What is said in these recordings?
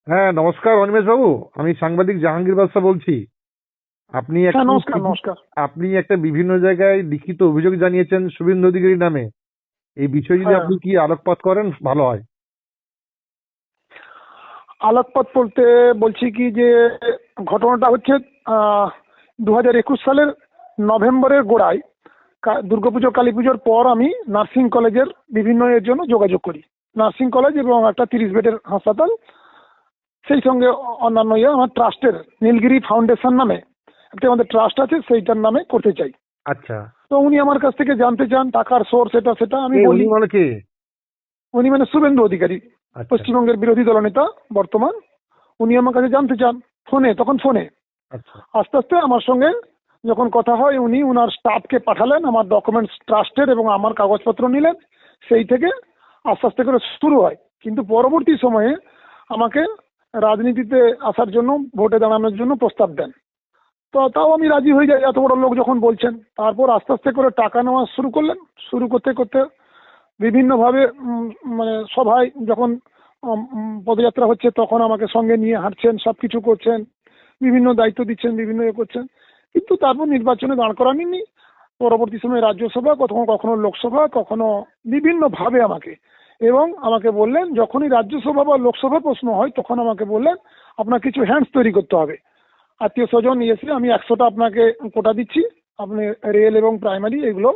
হ্যাঁ, নমস্কার অনিমেষ বাবু। আমি সাংবাদিক জাহাঙ্গীর বাদশা বলছি। আপনি হ্যাঁ, একটি নমস্কার নমস্কার। আপনি একটা বিভিন্ন জায়গায় লিখিত অভিযোগ জানিয়েছেন শুভেন্দু অধিকারী নামে। এই বিষয়ে যদি হ্যাঁ, আপনি কি আলোকপাত করেন ভালো হয়। আলোকপাত বলতে বলছি কি যে ঘটনাটা হচ্ছে 2021 সালের নভেম্বরের গোড়ায় দুর্গাপুজো কালী পুজোর পর আমি নার্সিং কলেজের বিভিন্ন এর জন্য যোগাযোগ করি। নার্সিং কলেজ এবং একটা 30 বেডের হাসপাতাল, সেই সঙ্গে অন্যান্য আমার ট্রাস্টের নীলগিরি ফাউন্ডেশন নামে একটা আমাদের ট্রাস্ট আছে, সেইটার নামে করতে চাই। আচ্ছা। তো উনি আমার কাছ থেকে জানতে চান টাকার সোর্স এটা সেটা, আমি উনি বলি। মানে কে? উনি মানে শুভেন্দু অধিকারী, আচ্ছা। পশ্চিমবঙ্গের বিরোধী দলনেতা বর্তমান। উনি আমার কাছে জানতে চান ফোনে। আচ্ছা। আস্তে আস্তে আমার সঙ্গে যখন কথা হয়, উনি উনার স্টাফকে পাঠালেন, আমার ডকুমেন্টস ট্রাস্টের এবং আমার কাগজপত্র নিলেন। সেই থেকে আস্তে আস্তে করে শুরু হয়। কিন্তু পরবর্তী সময়ে আমাকে রাজনীতিতে আসার জন্য, ভোটে দাঁড়ানোর জন্য প্রস্তাব দেন। তো তাও আমি রাজি হয়ে যাই, এত বড় লোক যখন বলছেন। তারপর আস্তে আস্তে করে টাকা নেওয়া শুরু করলেন। শুরু করতে করতে বিভিন্নভাবে মানে সভায় যখন পদযাত্রা হচ্ছে তখন আমাকে সঙ্গে নিয়ে হাঁটছেন, সবকিছু করছেন, বিভিন্ন দায়িত্ব দিচ্ছেন, বিভিন্ন করছেন। কিন্তু তারপর নির্বাচনে দাঁড় করাননি। পরবর্তী সময়ে রাজ্যসভা, কখনো কখনো লোকসভা, কখনো বিভিন্ন ভাবে আমাকে বললেন, যখনই রাজ্যসভা বা লোকসভা প্রশ্ন হয় তখন আমাকে বললেন আপনার কিছু হ্যান্ডস তৈরি করতে হবে, আত্মীয় স্বজন এসে আমি 100টা আপনাকে কোটা দিচ্ছি, আপনি রেল এবং প্রাইমারি এগুলো।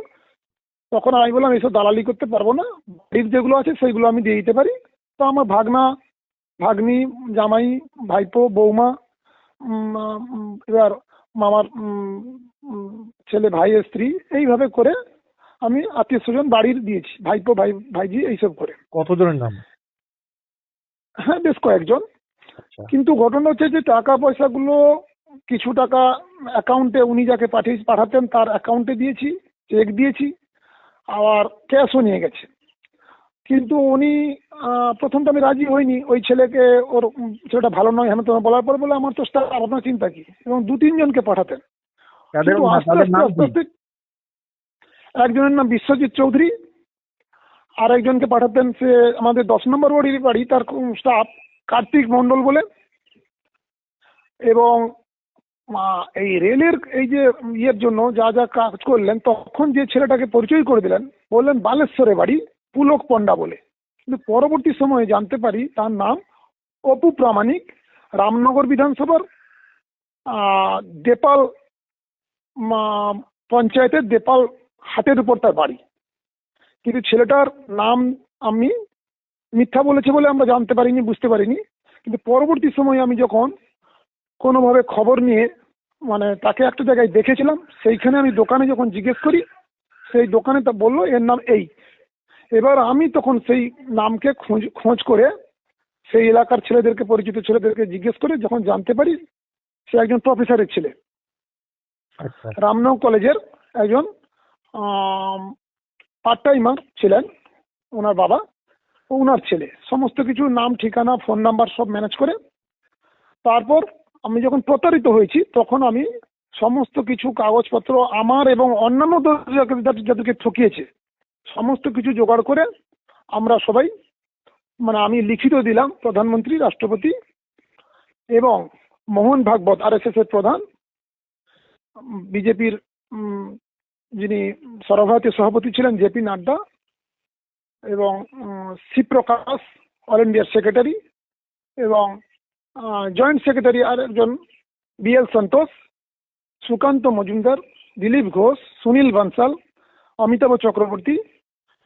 তখন আমি বললাম এইসব দালালি করতে পারবো না, বাড়ির যেগুলো আছে সেইগুলো আমি দিয়ে দিতে পারি। তো আমার ভাগনা, ভাগ্নি, জামাই, ভাইপো, বৌমা, এবার মামার ছেলে, ভাইয়ের স্ত্রী, এইভাবে করে আমি আত্মীয় স্বজন বাড়ির দিয়েছি, ভাইপো, ভাইজি এইসব করে। কতজনের নাম? হ্যাঁ, বেশ কয়েকজন। আচ্ছা। কিন্তু ঘটনা হচ্ছে যে টাকা পয়সাগুলো কিছু টাকা অ্যাকাউন্টে, উনি যাকে পাঠাতেন তার অ্যাকাউন্টে দিয়েছি, চেক দিয়েছি, আবার ক্যাশও নিয়ে গেছে। কিন্তু উনি প্রথমটা আমি রাজি হইনি। ওই ছেলেকে, ওর ছেলেটা ভালো নয় হ্যাঁ তোমার বলার পর বলে আমার তো স্টাফ, আপনার চিন্তা কি, এবং 2-3 জনকে পাঠাতেন। তাদের কিন্তু আস্তে তাদের আস্তে নাম আস্তে কি? আস্তে একজনের নাম বিশ্বজিৎ চৌধুরী, আর একজনকে পাঠাতেন, সে আমাদের 10 নম্বর ওয়ার্ডের বাড়ি, তার স্টাফ কার্তিক মন্ডল বলে। এবং এই রেলের এই যে ইয়ের জন্য যা যা কাজ করলেন, তখন যে ছেলেটাকে পরিচয় করে দিলেন, বললেন বালেশ্বরে বাড়ি, পুলক পণ্ডা বলে। কিন্তু পরবর্তী সময়ে জানতে পারি তার নাম অপু প্রামাণিক, রামনগর বিধানসভার দেপাল পঞ্চায়েতের দেপাল হাটের উপর তার বাড়ি। কিন্তু ছেলেটার নাম আমি মিথ্যা বলেছে বলে আমরা জানতে পারিনি, বুঝতে পারিনি। কিন্তু পরবর্তী সময়ে আমি যখন কোনোভাবে খবর নিয়ে মানে তাকে একটা জায়গায় দেখেছিলাম, সেইখানে আমি দোকানে যখন জিজ্ঞেস করি, সেই দোকানে তা বললো এর নাম এই। এবার আমি তখন সেই নামকে খোঁজ করে সেই এলাকার ছেলেদেরকে, পরিচিত ছেলেদেরকে জিজ্ঞেস করে যখন জানতে পারি সে একজন প্রফেসরের ছেলে, আচ্ছা। রামনগর কলেজের একজন পার্ট টাইমার ছিলেন ওনার বাবা, ওনার ছেলে। সমস্ত কিছু নাম, ঠিকানা, ফোন নাম্বার সব ম্যানেজ করে তারপর আমি যখন প্রতারিত হয়েছি তখন আমি সমস্ত কিছু কাগজপত্র আমার এবং অন্যান্য যাদেরকে ঠকিয়েছে সমস্ত কিছু জোগাড় করে আমরা সবাই, মানে আমি লিখিত দিলাম প্রধানমন্ত্রী, রাষ্ট্রপতি এবং মোহন ভাগবত RSS এর প্রধান, বিজেপির যিনি সর্বভারতীয় সভাপতি ছিলেন JP নাড্ডা, এবং শিবপ্রকাশ অল ইন্ডিয়ার সেক্রেটারি, এবং জয়েন্ট সেক্রেটারি আর একজন BL সন্তোষ, সুকান্ত মজুমদার, দিলীপ ঘোষ, সুনীল বানসাল, অমিতাভ চক্রবর্তী,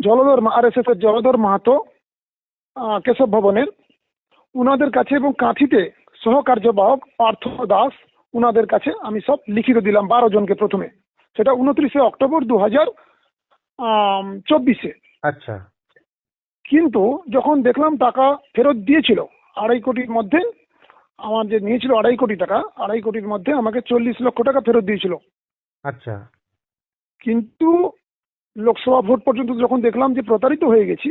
জলধর RSS এর জলধর মাহাতো, কেশব ভবনের উনাদের কাছে, এবং কাঁথিতে সহকার্যবাহক পার্থ দাস, উনাদের কাছে আমি সব লিখিত দিলাম 12 জনকে প্রথমে। সেটা 29 অক্টোবর 2024-এ। আচ্ছা। কিন্তু যখন দেখলাম টাকা ফেরত দিয়েছিল 2.5 কোটির মধ্যে, আমার যে নিয়েছিল 2.5 কোটি টাকা, 2.5 কোটির মধ্যে আমাকে 40 লক্ষ টাকা ফেরত দিয়েছিল। আচ্ছা। কিন্তু লোকসভা ভোট পর্যন্ত যখন দেখলাম যে প্রতারিত হয়ে গেছি,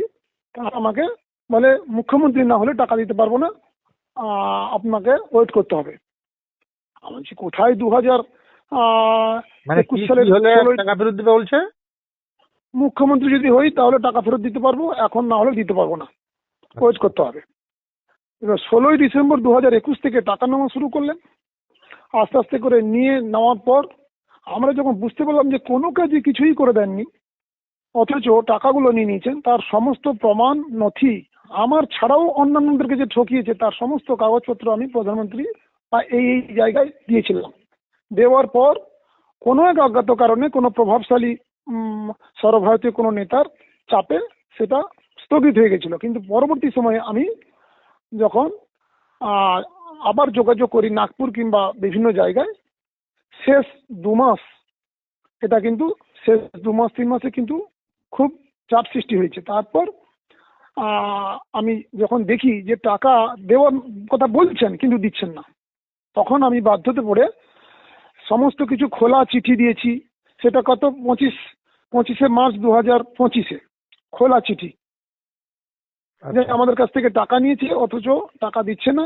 তারা আমাকে বলে মুখ্যমন্ত্রী না হলে টাকা দিতে পারবো না, আপনাকে ওয়েট করতে হবে। আমি বলছি কোথায় 2021 মানে কি সালের হলে 16 টাকা ফেরত দিবে বলছে? মুখ্যমন্ত্রী যদি হই তাহলে টাকা ফেরত দিতে পারবো, এখন না হলে দিতে পারবো না, ওয়েট করতে হবে। এবার 16ই ডিসেম্বর 2021 থেকে টাকা নেওয়া শুরু করলেন। আস্তে আস্তে করে নিয়ে নেওয়ার পর আমরা যখন বুঝতে পারলাম যে কোনো কাজে কিছুই করে দেননি, অথচ টাকাগুলো নিয়ে নিয়েছেন, তার সমস্ত প্রমাণ নথি আমার ছাড়াও অন্যান্যদেরকে যে ঠকিয়েছে তার সমস্ত কাগজপত্র আমি প্রধানমন্ত্রী বা এই জায়গায় দিয়েছিলাম। দেওয়ার পর কোনো এক অজ্ঞাত কারণে কোনো প্রভাবশালী সর্বভারতীয় কোনো নেতার চাপে সেটা স্থগিত হয়ে গেছিল। কিন্তু পরবর্তী সময়ে আমি যখন আবার যোগাযোগ করি নাগপুর কিংবা বিভিন্ন জায়গায়, শেষ 2 মাস, এটা কিন্তু শেষ 2 মাস 3 মাসে কিন্তু খুব চাপ সৃষ্টি হয়েছে। তারপর আমি যখন দেখি যে টাকা দেওয়ার কথা বলছেন কিন্তু দিচ্ছেন না, তখন আমি বাধ্যতে পড়ে সমস্ত কিছু খোলা চিঠি দিয়েছি। সেটা কত 25শে মার্চ 2025 খোলা চিঠি, যে আমাদের কাছ থেকে টাকা নিয়েছে অথচ টাকা দিচ্ছে না,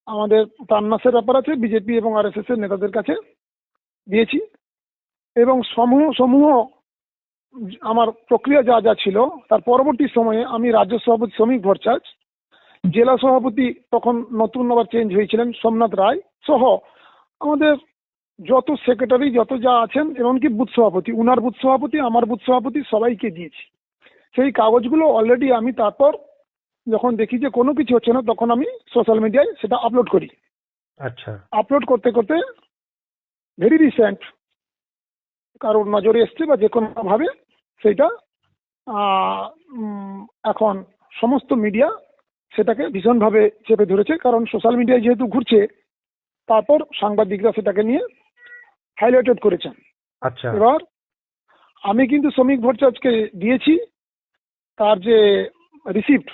আমাদের প্রাণনাশের ব্যাপার আছে, বিজেপি এবং আরএসএস এর নেতাদের কাছে দিয়েছি। এবং সমূহ আমার প্রক্রিয়া যা যা ছিল, তার পরবর্তী সময়ে আমি রাজ্য সভাপতি শ্রমিক ভট্টাচার্য, জেলা সভাপতি তখন নতুন আবার চেঞ্জ হয়েছিলেন সোমনাথ রায় সহ আমাদের যত সেক্রেটারি যত যা আছেন, এমনকি বুথ সভাপতি, উনার বুথ সভাপতি, আমার বুথ সভাপতি, সবাইকে দিয়েছি। সেই কাগজগুলো অলরেডি আমি তারপর যখন দেখি যে কোনো কিছু হচ্ছে না, তখন আমি সোশ্যাল মিডিয়ায় সেটা আপলোড করি। আচ্ছা। আপলোড করতে করতে ভেরি রিসেন্ট কারোর নজরে এসছে বা যে কোনো ভাবে সেটা এখন সমস্ত মিডিয়া সেটাকে ভীষণভাবে চেপে ধরেছে, কারণ সোশ্যাল মিডিয়ায় যেহেতু ঘুরছে, তারপর সাংবাদিকরা সেটাকে নিয়ে হাইলাইটেড করেছেন। আচ্ছা। এবার আমি কিন্তু শ্রমিক ভট্টাচার্যকে দিয়েছি, তার যে রিসিপ্ট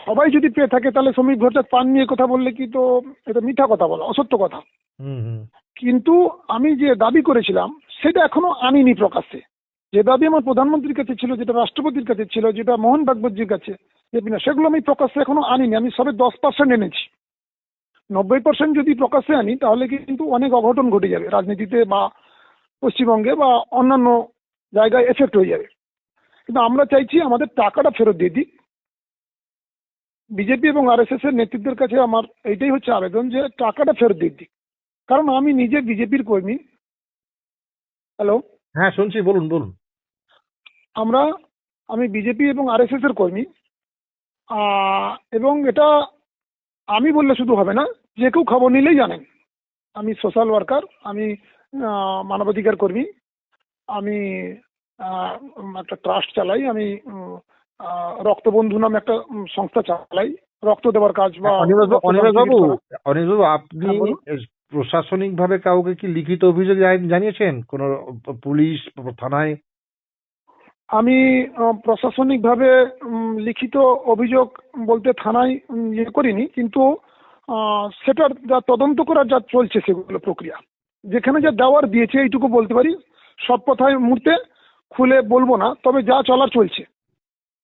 সবাই যদি পেয়ে থাকে তাহলে শ্রমিক ভট্টাচার্য পান নিয়ে কথা বললে কি, তো এটা মিথ্যা কথা বলা, অসত্য কথা। কিন্তু আমি যে দাবি করেছিলাম সেটা এখনো আনিনি প্রকাশ্যে। যে দাবি আমার প্রধানমন্ত্রীর কাছে ছিল, যেটা রাষ্ট্রপতির কাছে ছিল, যেটা মোহন ভাগবতজির কাছে, সেগুলো আমি প্রকাশ্যে এখনো আনিনি। আমি সবে 10% এনেছি। 90% যদি প্রকাশ্যে আনি তাহলে কিন্তু অনেক অঘটন ঘটে যাবে রাজনীতিতে বা পশ্চিমবঙ্গে বা অন্যান্য জায়গায় এফেক্ট হয়ে যাবে। কিন্তু আমরা চাইছি আমাদের টাকাটা ফেরত দিয়ে দিক। বিজেপি এবং আরএসএস এর নেতৃত্বের কাছে আমার এইটাই হচ্ছে আবেদন যে টাকাটা ফেরত দিয়ে দিক, কারণ আমি নিজে বিজেপির কর্মী। হ্যালো, হ্যাঁ শুনছি, বলুন বলুন। আমি বিজেপি এবং আরএসএস এর কর্মী, এবং এটা আমি বললে শুধু হবে না, যে কেউ খবর নিলেই জানেন আমি সোশ্যাল ওয়ার্কার, আমি মানবাধিকার কর্মী, আমি একটা ট্রাস্ট চালাই, আমি রক্তবন্ধু নামে একটা সংস্থা চালাই, রক্ত দেওয়ার কাজ। বা অনিমেষবাবু, আপনি হ্যাঁ, বলুন। প্রশাসনিক ভাবে কাউকে কি লিখিত অভিযোগ জানিয়েছেন কোন পুলিশ থানায়? আমি প্রশাসনিক ভাবে লিখিত অভিযোগ বলতে থানায় ইয়ে করিনি, কিন্তু সেটার যা তদন্ত করার যা চলছে সেগুলো প্রক্রিয়া, যেখানে যা দেওয়ার দিয়েছে এইটুকু বলতে পারি। সব কথাই মুহূর্তে খুলে বলবো না, তবে যা চলার চলছে।